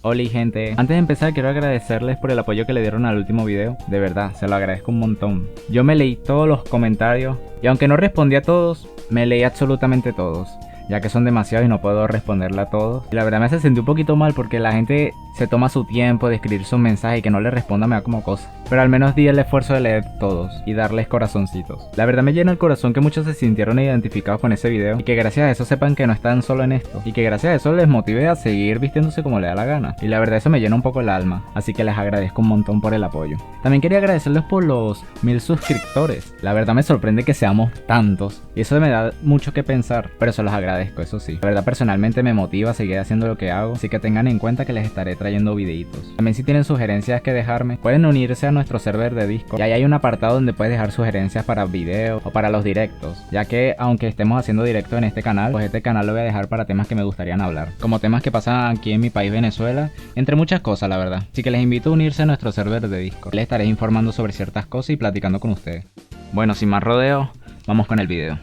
Hola gente, antes de empezar quiero agradecerles por el apoyo que le dieron al último video, de verdad, se lo agradezco un montón. Yo me leí todos los comentarios y aunque no respondí a todos, me leí absolutamente todos, ya que son demasiados y no puedo responderle a todos. Y la verdad me hace sentir un poquito mal porque la gente se toma su tiempo de escribir sus mensajes y que no le responda me da como cosa. Pero al menos di el esfuerzo de leer todos y darles corazoncitos. La verdad me llena el corazón que muchos se sintieron identificados con ese video y que gracias a eso sepan que no están solo en esto. Y que gracias a eso les motive a seguir vistiéndose como le da la gana. Y la verdad eso me llena un poco el alma. Así que les agradezco un montón por el apoyo. También quería agradecerles por los 1000 suscriptores. La verdad me sorprende que seamos tantos. Y eso me da mucho que pensar. Pero se los agradezco, eso sí. La verdad personalmente me motiva a seguir haciendo lo que hago. Así que tengan en cuenta que les estaré trayendo videitos. También si tienen sugerencias que dejarme, pueden unirse a nuestro server de Discord. Y ahí hay un apartado donde puedes dejar sugerencias para videos o para los directos. Ya que aunque estemos haciendo directos en este canal, pues este canal lo voy a dejar para temas que me gustarían hablar. Como temas que pasan aquí en mi país Venezuela, entre muchas cosas la verdad. Así que les invito a unirse a nuestro server de Discord. Les estaré informando sobre ciertas cosas y platicando con ustedes. Bueno, sin más rodeo, vamos con el video.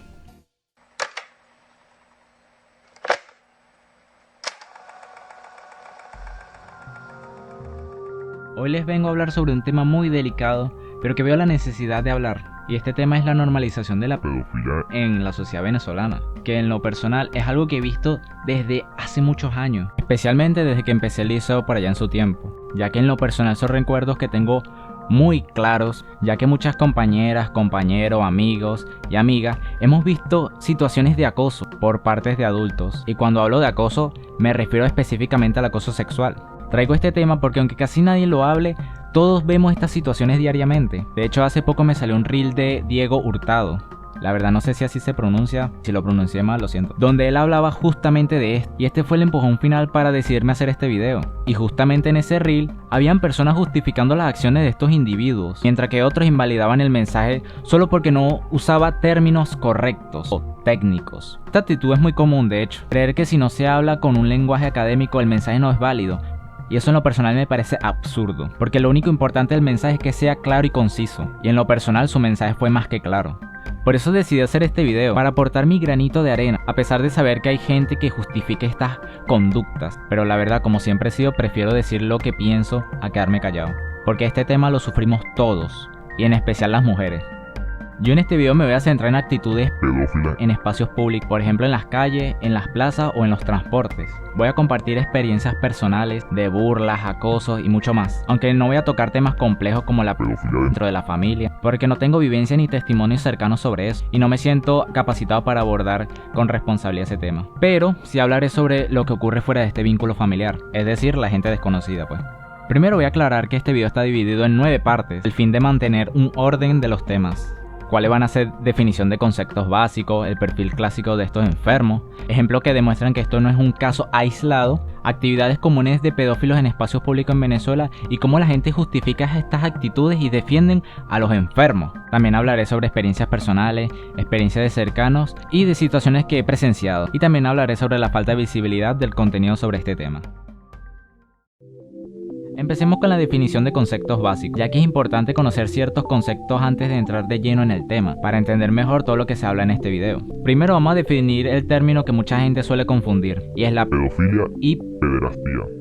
Hoy les vengo a hablar sobre un tema muy delicado, pero que veo la necesidad de hablar. Y este tema es la normalización de la pedofilia en la sociedad venezolana, que en lo personal es algo que he visto desde hace muchos años, especialmente desde que empecé el liceo por allá en su tiempo, ya que en lo personal son recuerdos que tengo muy claros, ya que muchas compañeras, compañeros, amigos y amigas hemos visto situaciones de acoso por partes de adultos, y cuando hablo de acoso me refiero específicamente al acoso sexual. Traigo este tema porque aunque casi nadie lo hable, todos vemos estas situaciones diariamente. De hecho, hace poco me salió un reel de Diego Hurtado. La verdad no sé si así se pronuncia, si lo pronuncié mal lo siento. Donde él hablaba justamente de esto. Y este fue el empujón final para decidirme hacer este video. Y justamente en ese reel, habían personas justificando las acciones de estos individuos. Mientras que otros invalidaban el mensaje solo porque no usaba términos correctos o técnicos. Esta actitud es muy común de hecho. Creer que si no se habla con un lenguaje académico el mensaje no es válido. Y eso en lo personal me parece absurdo, porque lo único importante del mensaje es que sea claro y conciso, y en lo personal su mensaje fue más que claro. Por eso decidí hacer este video, para aportar mi granito de arena, a pesar de saber que hay gente que justifique estas conductas, pero la verdad como siempre he sido prefiero decir lo que pienso a quedarme callado, porque este tema lo sufrimos todos, y en especial las mujeres. Yo en este video me voy a centrar en actitudes pedófilas en espacios públicos, por ejemplo en las calles, en las plazas o en los transportes. Voy a compartir experiencias personales de burlas, acosos y mucho más. Aunque no voy a tocar temas complejos como la pedofilia dentro de la familia, porque no tengo vivencia ni testimonios cercanos sobre eso y no me siento capacitado para abordar con responsabilidad ese tema. Pero sí hablaré sobre lo que ocurre fuera de este vínculo familiar, es decir, la gente desconocida pues. Primero voy a aclarar que este video está dividido en 9 partes, el fin de mantener un orden de los temas. Cuáles van a ser definición de conceptos básicos, el perfil clásico de estos enfermos, ejemplos que demuestran que esto no es un caso aislado, actividades comunes de pedófilos en espacios públicos en Venezuela y cómo la gente justifica estas actitudes y defienden a los enfermos. También hablaré sobre experiencias personales, experiencias de cercanos y de situaciones que he presenciado. Y también hablaré sobre la falta de visibilidad del contenido sobre este tema. Empecemos con la definición de conceptos básicos, ya que es importante conocer ciertos conceptos antes de entrar de lleno en el tema, para entender mejor todo lo que se habla en este video. Primero vamos a definir el término que mucha gente suele confundir, y es la pedofilia y pederastía.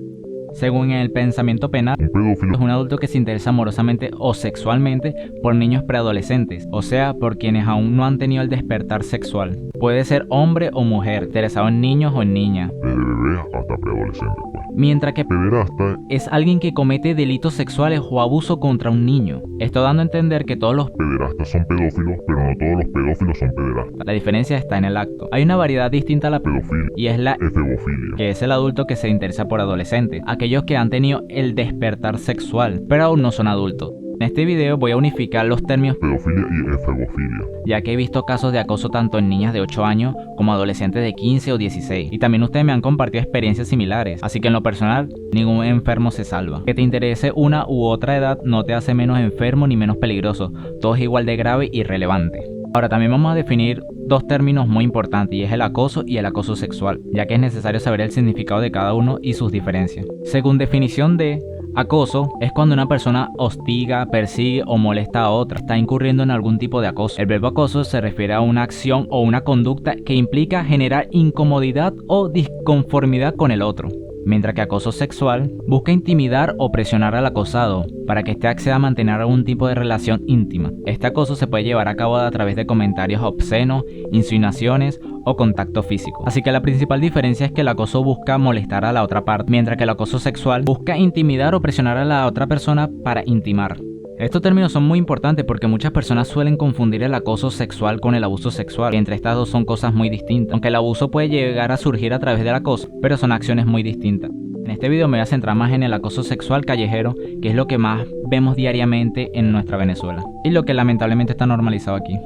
Según el pensamiento penal, un pedófilo es un adulto que se interesa amorosamente o sexualmente por niños preadolescentes, o sea, por quienes aún no han tenido el despertar sexual. Puede ser hombre o mujer, interesado en niños o en niñas. Desde bebés hasta preadolescentes, pues. Mientras que pederasta es alguien que comete delitos sexuales o abuso contra un niño. Esto dando a entender que todos los pederastas son pedófilos, pero no todos los pedófilos son pederastas. La diferencia está en el acto. Hay una variedad distinta a la pedofilia, y es la efebofilia, que es el adulto que se interesa por adolescentes, aquellos que han tenido el despertar sexual, pero aún no son adultos. En este video voy a unificar los términos pedofilia y efebofilia, ya que he visto casos de acoso tanto en niñas de 8 años como adolescentes de 15 o 16, y también ustedes me han compartido experiencias similares, así que en lo personal, ningún enfermo se salva. Que te interese una u otra edad no te hace menos enfermo ni menos peligroso, todo es igual de grave y relevante. Ahora también vamos a definir dos términos muy importantes, y es el acoso y el acoso sexual, ya que es necesario saber el significado de cada uno y sus diferencias. Según definición de acoso, es cuando una persona hostiga, persigue o molesta a otra, está incurriendo en algún tipo de acoso. El verbo acoso se refiere a una acción o una conducta que implica generar incomodidad o disconformidad con el otro. mientras que acoso sexual busca intimidar o presionar al acosado para que éste acceda a mantener algún tipo de relación íntima. Este acoso se puede llevar a cabo a través de comentarios obscenos, insinuaciones o contacto físico. Así que la principal diferencia es que el acoso busca molestar a la otra parte, mientras que el acoso sexual busca intimidar o presionar a la otra persona para intimar. Estos términos son muy importantes porque muchas personas suelen confundir el acoso sexual con el abuso sexual, y entre estas dos son cosas muy distintas. Aunque el abuso puede llegar a surgir a través del acoso, pero son acciones muy distintas. En este video me voy a centrar más en el acoso sexual callejero, que es lo que más vemos diariamente en nuestra Venezuela, y lo que lamentablemente está normalizado aquí.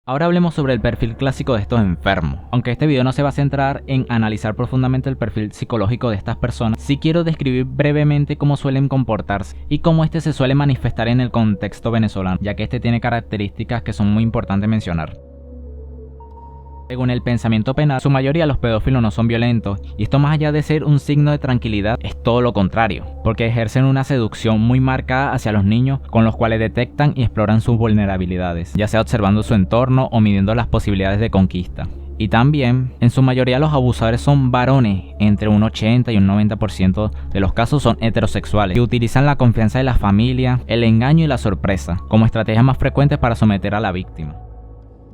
Ahora hablemos sobre el perfil clásico de estos enfermos. Aunque este video no se va a centrar en analizar profundamente el perfil psicológico de estas personas, sí quiero describir brevemente cómo suelen comportarse y cómo este se suele manifestar en el contexto venezolano, ya que este tiene características que son muy importantes mencionar. Según el pensamiento penal, su mayoría los pedófilos no son violentos, y esto más allá de ser un signo de tranquilidad, es todo lo contrario, porque ejercen una seducción muy marcada hacia los niños con los cuales detectan y exploran sus vulnerabilidades, ya sea observando su entorno o midiendo las posibilidades de conquista. Y también, en su mayoría los abusadores son varones, entre un 80 y un 90% de los casos son heterosexuales, que utilizan la confianza de la familia, el engaño y la sorpresa como estrategias más frecuentes para someter a la víctima.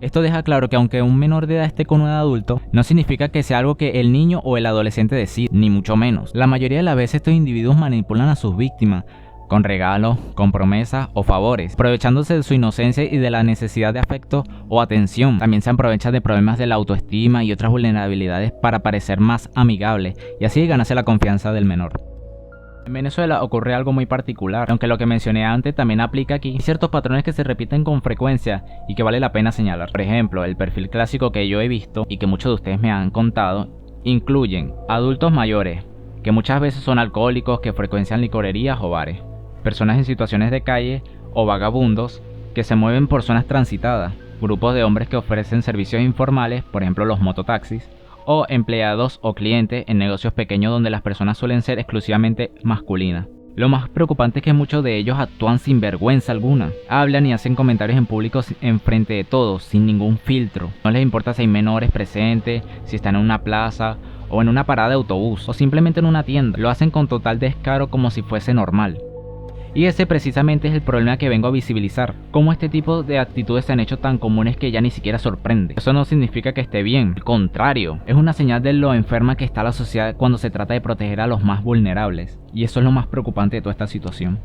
Esto deja claro que aunque un menor de edad esté con un adulto, no significa que sea algo que el niño o el adolescente decida, ni mucho menos. La mayoría de las veces estos individuos manipulan a sus víctimas con regalos, con promesas o favores, aprovechándose de su inocencia y de la necesidad de afecto o atención. También se aprovechan de problemas de la autoestima y otras vulnerabilidades para parecer más amigables y así ganarse la confianza del menor. En Venezuela ocurre algo muy particular, aunque lo que mencioné antes también aplica aquí. Hay ciertos patrones que se repiten con frecuencia y que vale la pena señalar. Por ejemplo, el perfil clásico que yo he visto y que muchos de ustedes me han contado, incluyen adultos mayores, que muchas veces son alcohólicos que frecuencian licorerías o bares, personas en situaciones de calle o vagabundos que se mueven por zonas transitadas, grupos de hombres que ofrecen servicios informales, por ejemplo los mototaxis, o empleados o clientes en negocios pequeños donde las personas suelen ser exclusivamente masculinas. Lo más preocupante es que muchos de ellos actúan sin vergüenza alguna, hablan y hacen comentarios en público en frente de todos, sin ningún filtro. No les importa si hay menores presentes, si están en una plaza o en una parada de autobús o simplemente en una tienda. Lo hacen con total descaro como si fuese normal. Y ese precisamente es el problema que vengo a visibilizar, cómo este tipo de actitudes se han hecho tan comunes que ya ni siquiera sorprende. Eso no significa que esté bien, al contrario, es una señal de lo enferma que está la sociedad cuando se trata de proteger a los más vulnerables, y eso es lo más preocupante de toda esta situación.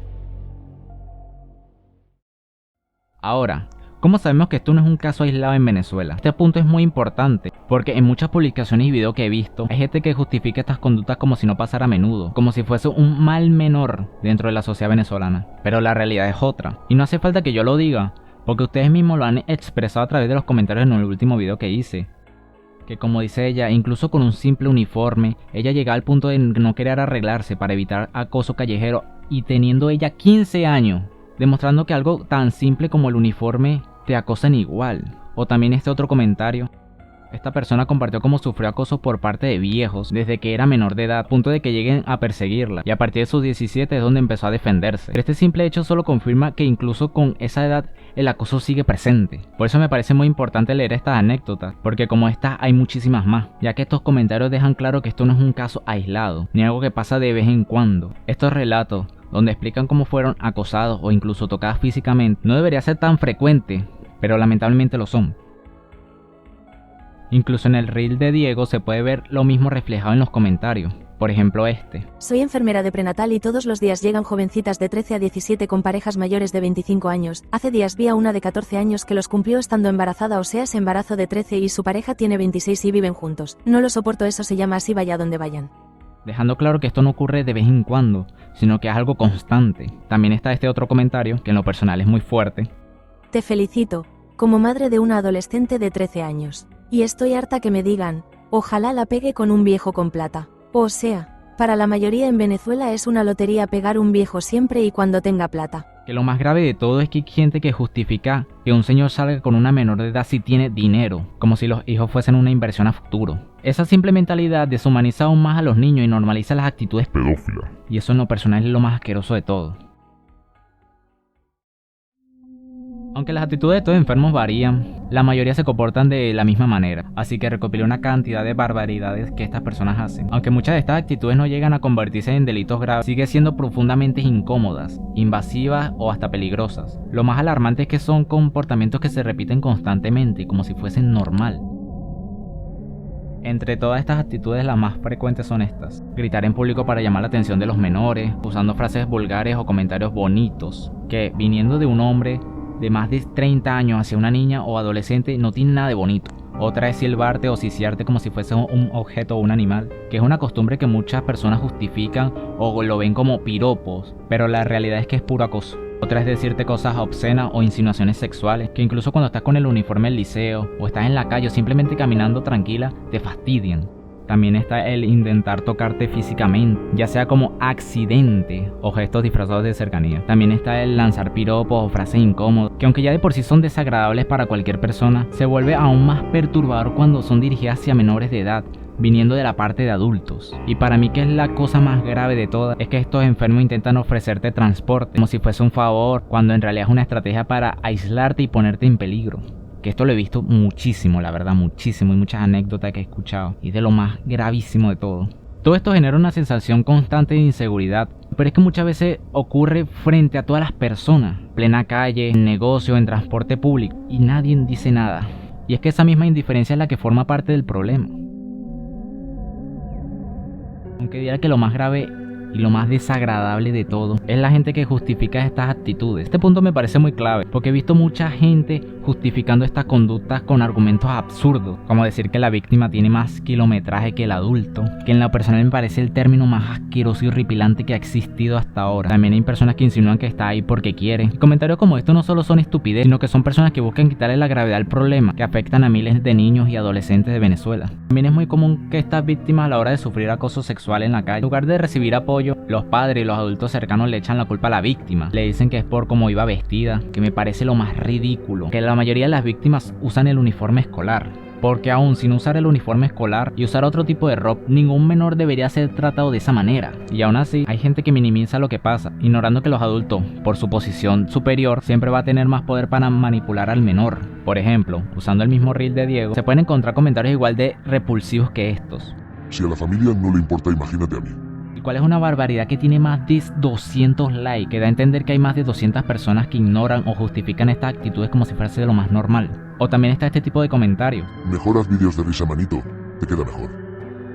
Ahora, ¿cómo sabemos que esto no es un caso aislado en Venezuela? Este punto es muy importante, porque en muchas publicaciones y videos que he visto, hay gente que justifica estas conductas como si no pasara a menudo, como si fuese un mal menor dentro de la sociedad venezolana. Pero la realidad es otra, y no hace falta que yo lo diga, porque ustedes mismos lo han expresado a través de los comentarios en el último video que hice. Que como dice ella, incluso con un simple uniforme, ella llega al punto de no querer arreglarse para evitar acoso callejero, y teniendo ella 15 años, demostrando que algo tan simple como el uniforme te acosan igual. O también este otro comentario. Esta persona compartió cómo sufrió acoso por parte de viejos desde que era menor de edad, a punto de que lleguen a perseguirla, y a partir de sus 17 es donde empezó a defenderse. Pero este simple hecho solo confirma que incluso con esa edad el acoso sigue presente. Por eso me parece muy importante leer estas anécdotas, porque como estas hay muchísimas más, ya que estos comentarios dejan claro que esto no es un caso aislado, ni algo que pasa de vez en cuando. Estos relatos donde explican cómo fueron acosados o incluso tocadas físicamente, no debería ser tan frecuente, pero lamentablemente lo son. Incluso en el reel de Diego se puede ver lo mismo reflejado en los comentarios. Por ejemplo este. Soy enfermera de prenatal y todos los días llegan jovencitas de 13 a 17 con parejas mayores de 25 años. Hace días vi a una de 14 años que los cumplió estando embarazada, o sea, es embarazo de 13 y su pareja tiene 26 y viven juntos. No lo soporto, eso se llama así, vaya donde vayan. Dejando claro que esto no ocurre de vez en cuando, sino que es algo constante. También está este otro comentario, que en lo personal es muy fuerte. Te felicito, como madre de una adolescente de 13 años. Y estoy harta que me digan, ojalá la pegue con un viejo con plata. O sea, para la mayoría en Venezuela es una lotería pegar un viejo siempre y cuando tenga plata. Que lo más grave de todo es que hay gente que justifica que un señor salga con una menor de edad si tiene dinero, como si los hijos fuesen una inversión a futuro. Esa simple mentalidad deshumaniza aún más a los niños y normaliza las actitudes pedófilas. Y eso en lo personal es lo más asqueroso de todo. Aunque las actitudes de estos enfermos varían, la mayoría se comportan de la misma manera, así que recopilé una cantidad de barbaridades que estas personas hacen. Aunque muchas de estas actitudes no llegan a convertirse en delitos graves, sigue siendo profundamente incómodas, invasivas o hasta peligrosas. Lo más alarmante es que son comportamientos que se repiten constantemente, como si fuesen normal. Entre todas estas actitudes, las más frecuentes son estas: gritar en público para llamar la atención de los menores, usando frases vulgares o comentarios bonitos, que viniendo de un hombre de más de 30 años hacia una niña o adolescente no tiene nada de bonito. Otra es silbarte o ciciarte como si fuese un objeto o un animal, que es una costumbre que muchas personas justifican o lo ven como piropos, pero la realidad es que es puro acoso. Otra es decirte cosas obscenas o insinuaciones sexuales, que incluso cuando estás con el uniforme del liceo o estás en la calle o simplemente caminando tranquila, te fastidian. También está el intentar tocarte físicamente, ya sea como accidente o gestos disfrazados de cercanía. También está el lanzar piropos o frases incómodas, que aunque ya de por sí son desagradables para cualquier persona, se vuelve aún más perturbador cuando son dirigidas hacia menores de edad, viniendo de la parte de adultos. Y para mí, que es la cosa más grave de todas, es que estos enfermos intentan ofrecerte transporte como si fuese un favor, cuando en realidad es una estrategia para aislarte y ponerte en peligro. Que esto lo he visto muchísimo, la verdad, muchísimo, y muchas anécdotas que he escuchado, y de lo más gravísimo de todo. Todo esto genera una sensación constante de inseguridad, pero es que muchas veces ocurre frente a todas las personas, plena calle, en negocio, en transporte público, y nadie dice nada. Y es que esa misma indiferencia es la que forma parte del problema. Aunque diría que lo más grave y lo más desagradable de todo es la gente que justifica estas actitudes. Este punto me parece muy clave, porque he visto mucha gente justificando estas conductas con argumentos absurdos, como decir que la víctima tiene más kilometraje que el adulto, que en lo personal me parece el término más asqueroso y horripilante que ha existido hasta ahora. También hay personas que insinúan que está ahí porque quiere. Y comentarios como estos no solo son estupidez, sino que son personas que buscan quitarle la gravedad al problema, que afectan a miles de niños y adolescentes de Venezuela. También es muy común que estas víctimas, a la hora de sufrir acoso sexual en la calle, en lugar de recibir apoyo, los padres y los adultos cercanos le echan la culpa a la víctima. Le dicen que es por cómo iba vestida, que me parece lo más ridículo, que la mayoría de las víctimas usan el uniforme escolar. Porque aún sin usar el uniforme escolar y usar otro tipo de ropa, ningún menor debería ser tratado de esa manera. Y aún así, hay gente que minimiza lo que pasa, ignorando que los adultos, por su posición superior, siempre va a tener más poder para manipular al menor. Por ejemplo, usando el mismo reel de Diego, se pueden encontrar comentarios igual de repulsivos que estos. Si a la familia no le importa, imagínate a mí. ¿Cuál es una barbaridad que tiene más de 200 likes? Que da a entender que hay más de 200 personas que ignoran o justifican estas actitudes como si fuese de lo más normal. O también está este tipo de comentarios: mejor haz vídeos de risa, manito, te queda mejor.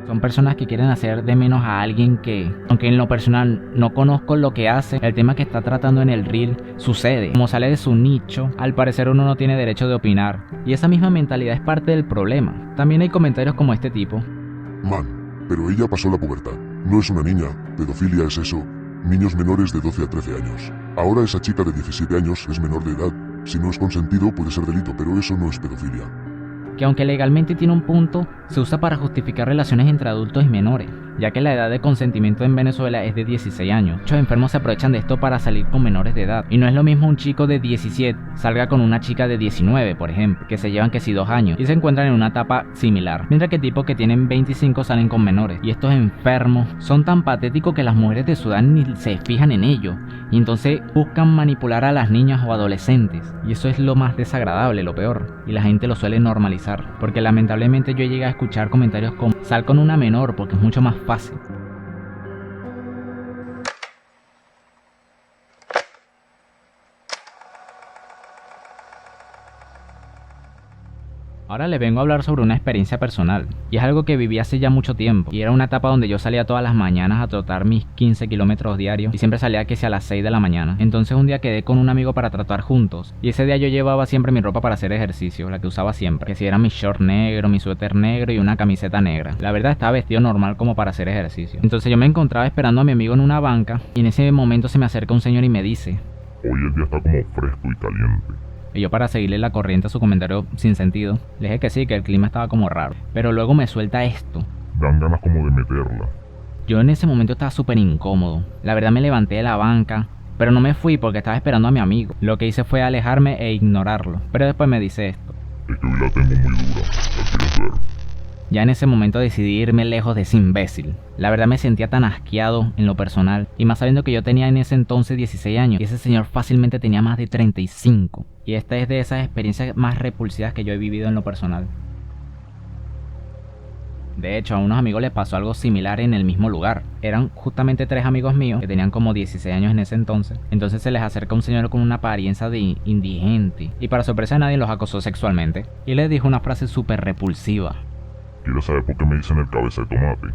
Son personas que quieren hacer de menos a alguien que, aunque en lo personal no conozco lo que hace, el tema que está tratando en el reel sucede. Como sale de su nicho, al parecer uno no tiene derecho de opinar. Y esa misma mentalidad es parte del problema. También hay comentarios como este tipo: Man, pero ella pasó la pubertad. No es una niña, pedofilia es eso, niños menores de 12 a 13 años. Ahora esa chica de 17 años es menor de edad. Si no es consentido puede ser delito, pero eso no es pedofilia. Que aunque legalmente tiene un punto, se usa para justificar relaciones entre adultos y menores, ya que la edad de consentimiento en Venezuela es de 16 años. Muchos enfermos se aprovechan de esto para salir con menores de edad. Y no es lo mismo un chico de 17 salga con una chica de 19, por ejemplo, que se llevan que si 2 años y se encuentran en una etapa similar, mientras que tipos que tienen 25 salen con menores. Y estos enfermos son tan patéticos que las mujeres de Sudán ni se fijan en ello, y entonces buscan manipular a las niñas o adolescentes. Y eso es lo más desagradable, lo peor, y la gente lo suele normalizar, porque lamentablemente yo llegué a escuchar comentarios como: sal con una menor porque es mucho más fácil. Ahora les vengo a hablar sobre una experiencia personal, y es algo que viví hace ya mucho tiempo, y era una etapa donde yo salía todas las mañanas a trotar mis 15 kilómetros diarios, y siempre salía que sea a las 6 de la mañana. Entonces un día quedé con un amigo para trotar juntos, y ese día yo llevaba siempre mi ropa para hacer ejercicio, la que usaba siempre, que si era mi short negro, mi suéter negro y una camiseta negra. La verdad estaba vestido normal como para hacer ejercicio. Entonces yo me encontraba esperando a mi amigo en una banca, y en ese momento se me acerca un señor y me dice: hoy el día está como fresco y caliente. Y yo, para seguirle la corriente a su comentario sin sentido, le dije que sí, que el clima estaba como raro. Pero luego me suelta esto: dan ganas como de meterla. Yo en ese momento estaba súper incómodo. La verdad me levanté de la banca, pero no me fui porque estaba esperando a mi amigo. Lo que hice fue alejarme e ignorarlo. Pero después me dice esto: es que hoy la tengo muy dura, ¿la quieres ver? Ya en ese momento decidí irme lejos de ese imbécil. La verdad me sentía tan asqueado en lo personal, y más sabiendo que yo tenía en ese entonces 16 años, y ese señor fácilmente tenía más de 35. Y esta es de esas experiencias más repulsivas que yo he vivido en lo personal. De hecho, a unos amigos les pasó algo similar en el mismo lugar. Eran justamente 3 amigos míos que tenían como 16 años en ese entonces. Entonces se les acerca un señor con una apariencia de indigente, y para sorpresa de nadie los acosó sexualmente. Y les dijo una frase súper repulsiva. Quiero saber por qué me dicen el cabeza de tomate.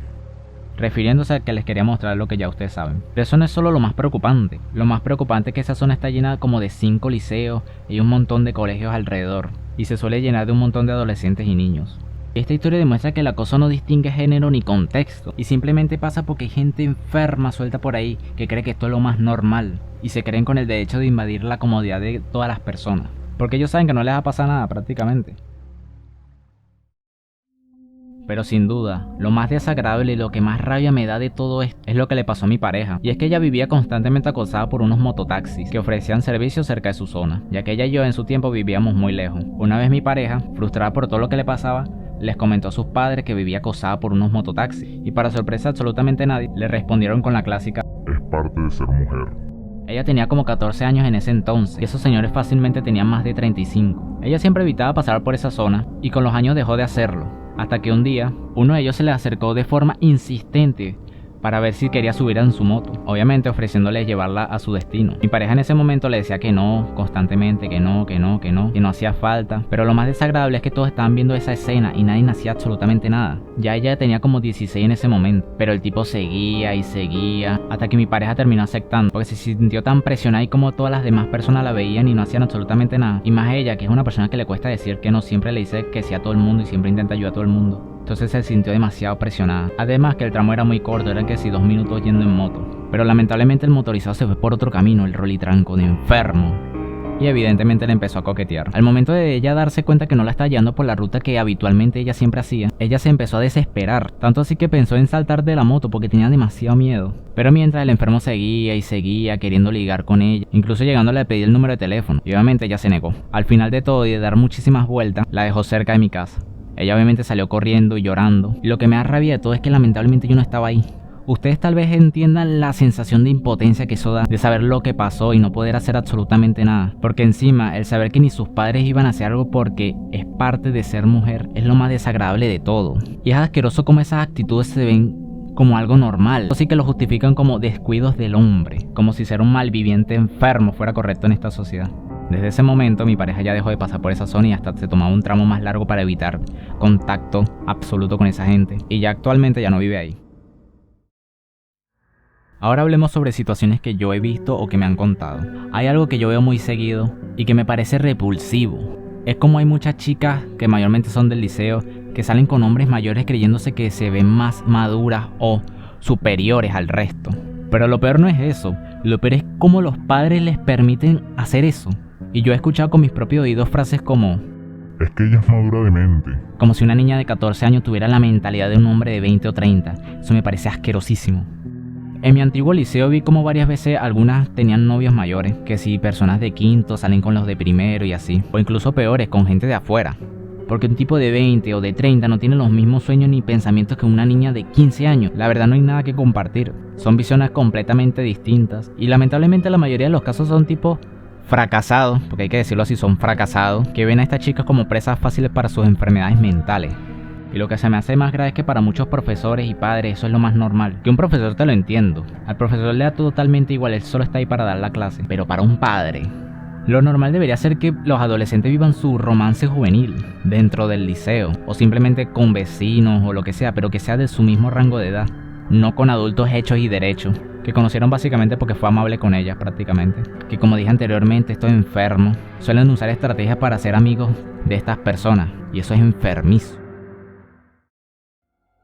Refiriéndose a que les quería mostrar lo que ya ustedes saben. Pero eso no es solo lo más preocupante. Lo más preocupante es que esa zona está llena como de 5 liceos y un montón de colegios alrededor. Y se suele llenar de un montón de adolescentes y niños. Esta historia demuestra que el acoso no distingue género ni contexto, y simplemente pasa porque hay gente enferma suelta por ahí que cree que esto es lo más normal, y se creen con el derecho de invadir la comodidad de todas las personas, porque ellos saben que no les va a pasar nada prácticamente. Pero sin duda, lo más desagradable y lo que más rabia me da de todo esto es lo que le pasó a mi pareja, y es que ella vivía constantemente acosada por unos mototaxis que ofrecían servicios cerca de su zona, ya que ella y yo en su tiempo vivíamos muy lejos. Una vez mi pareja, frustrada por todo lo que le pasaba, les comentó a sus padres que vivía acosada por unos mototaxis, y para sorpresa de absolutamente nadie, le respondieron con la clásica: Es parte de ser mujer. Ella tenía como 14 años en ese entonces, y esos señores fácilmente tenían más de 35. Ella siempre evitaba pasar por esa zona, y con los años dejó de hacerlo, hasta que un día, uno de ellos se le acercó de forma insistente para ver si quería subir en su moto, obviamente ofreciéndole llevarla a su destino. Mi pareja en ese momento le decía que no, constantemente, que no hacía falta, pero lo más desagradable es que todos estaban viendo esa escena y nadie hacía absolutamente nada. Ya ella tenía como 16 en ese momento, pero el tipo seguía y seguía, hasta que mi pareja terminó aceptando, porque se sintió tan presionada y como todas las demás personas la veían y no hacían absolutamente nada, y más ella, que es una persona que le cuesta decir que no, siempre le dice que sí a todo el mundo y siempre intenta ayudar a todo el mundo. Entonces se sintió demasiado presionada. Además que el tramo era muy corto, eran que sí 2 minutos yendo en moto. Pero lamentablemente el motorizado se fue por otro camino, el rolitranco de enfermo. Y evidentemente le empezó a coquetear. Al momento de ella darse cuenta que no la estaba llevando por la ruta que habitualmente ella siempre hacía, ella se empezó a desesperar. Tanto así que pensó en saltar de la moto porque tenía demasiado miedo. Pero mientras el enfermo seguía y seguía queriendo ligar con ella, incluso llegándole a pedir el número de teléfono. Y obviamente ella se negó. Al final de todo y de dar muchísimas vueltas, la dejó cerca de mi casa. Ella obviamente salió corriendo y llorando. Y lo que me da rabia de todo es que lamentablemente yo no estaba ahí. Ustedes tal vez entiendan la sensación de impotencia que eso da, de saber lo que pasó y no poder hacer absolutamente nada. Porque encima, el saber que ni sus padres iban a hacer algo porque es parte de ser mujer, es lo más desagradable de todo. Y es asqueroso como esas actitudes se ven como algo normal. Así que lo justifican como descuidos del hombre, como si ser un malviviente enfermo fuera correcto en esta sociedad. Desde ese momento mi pareja ya dejó de pasar por esa zona y hasta se tomaba un tramo más largo para evitar contacto absoluto con esa gente. Y ya actualmente ya no vive ahí. Ahora hablemos sobre situaciones que yo he visto o que me han contado. Hay algo que yo veo muy seguido y que me parece repulsivo. Es como hay muchas chicas que mayormente son del liceo que salen con hombres mayores creyéndose que se ven más maduras o superiores al resto. Pero lo peor no es eso. Lo peor es cómo los padres les permiten hacer eso. Y yo he escuchado con mis propios oídos frases como: Es que ella es madura de mente. Como si una niña de 14 años tuviera la mentalidad de un hombre de 20 o 30. Eso me parece asquerosísimo. En mi antiguo liceo vi como varias veces algunas tenían novios mayores, que si personas de quinto salen con los de primero y así, o incluso peores, con gente de afuera. Porque un tipo de 20 o de 30 no tiene los mismos sueños ni pensamientos que una niña de 15 años. La verdad no hay nada que compartir. Son visiones completamente distintas. Y lamentablemente la mayoría de los casos son tipos fracasados, porque hay que decirlo así, son fracasados, que ven a estas chicas como presas fáciles para sus enfermedades mentales. Y lo que se me hace más grave es que para muchos profesores y padres eso es lo más normal. Que un profesor te lo entiendo. Al profesor le da totalmente igual, él solo está ahí para dar la clase. Pero para un padre, lo normal debería ser que los adolescentes vivan su romance juvenil dentro del liceo. O simplemente con vecinos o lo que sea, pero que sea de su mismo rango de edad. No con adultos hechos y derechos, que conocieron básicamente porque fue amable con ellas prácticamente. Que como dije anteriormente, estos enfermos suelen usar estrategias para ser amigos de estas personas. Y eso es enfermizo.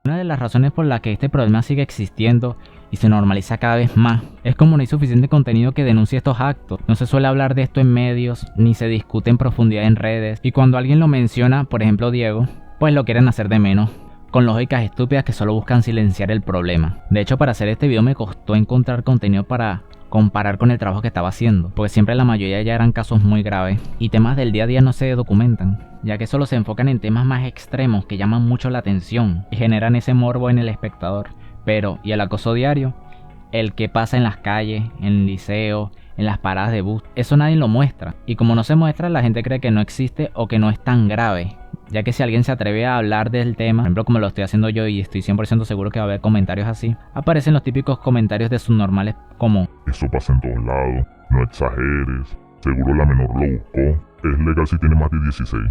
Una de las razones por las que este problema sigue existiendo y se normaliza cada vez más es como no hay suficiente contenido que denuncie estos actos. No se suele hablar de esto en medios, ni se discute en profundidad en redes. Y cuando alguien lo menciona, por ejemplo Diego, pues lo quieren hacer de menos, con lógicas estúpidas que solo buscan silenciar el problema. De hecho, para hacer este video me costó encontrar contenido para comparar con el trabajo que estaba haciendo, porque siempre la mayoría ya eran casos muy graves y temas del día a día no se documentan, ya que solo se enfocan en temas más extremos que llaman mucho la atención y generan ese morbo en el espectador. Pero, ¿y el acoso diario? El que pasa en las calles, en el liceo, en las paradas de bus, eso nadie lo muestra, y como no se muestra, la gente cree que no existe o que no es tan grave, ya que si alguien se atreve a hablar del tema, por ejemplo como lo estoy haciendo yo y estoy 100% seguro que va a haber comentarios así, aparecen los típicos comentarios de subnormales como: Eso pasa en todos lados, no exageres, seguro la menor lo buscó, es legal si tiene más de 16.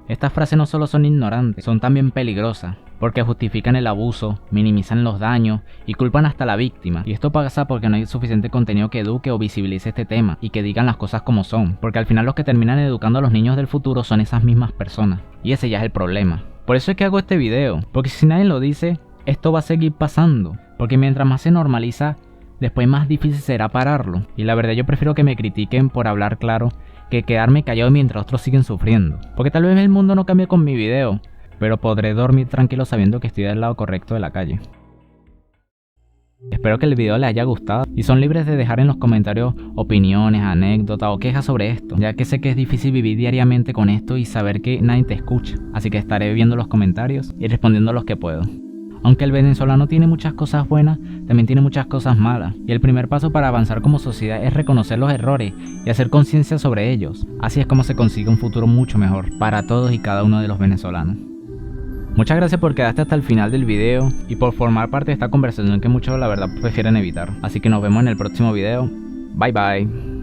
Estas frases no solo son ignorantes, son también peligrosas, porque justifican el abuso, minimizan los daños y culpan hasta a la víctima. Y esto pasa porque no hay suficiente contenido que eduque o visibilice este tema y que digan las cosas como son, porque al final los que terminan educando a los niños del futuro son esas mismas personas, y ese ya es el problema. Por eso es que hago este video, porque si nadie lo dice, esto va a seguir pasando, porque mientras más se normaliza, después más difícil será pararlo. Y la verdad yo prefiero que me critiquen por hablar claro que quedarme callado mientras otros siguen sufriendo, porque tal vez el mundo no cambie con mi video, pero podré dormir tranquilo sabiendo que estoy del lado correcto de la calle. Espero que el video les haya gustado y son libres de dejar en los comentarios opiniones, anécdotas o quejas sobre esto, ya que sé que es difícil vivir diariamente con esto y saber que nadie te escucha, así que estaré viendo los comentarios y respondiendo los que puedo. Aunque el venezolano tiene muchas cosas buenas, también tiene muchas cosas malas, y el primer paso para avanzar como sociedad es reconocer los errores y hacer conciencia sobre ellos. Así es como se consigue un futuro mucho mejor para todos y cada uno de los venezolanos. Muchas gracias por quedarte hasta el final del video y por formar parte de esta conversación que muchos la verdad prefieren evitar. Así que nos vemos en el próximo video. Bye bye.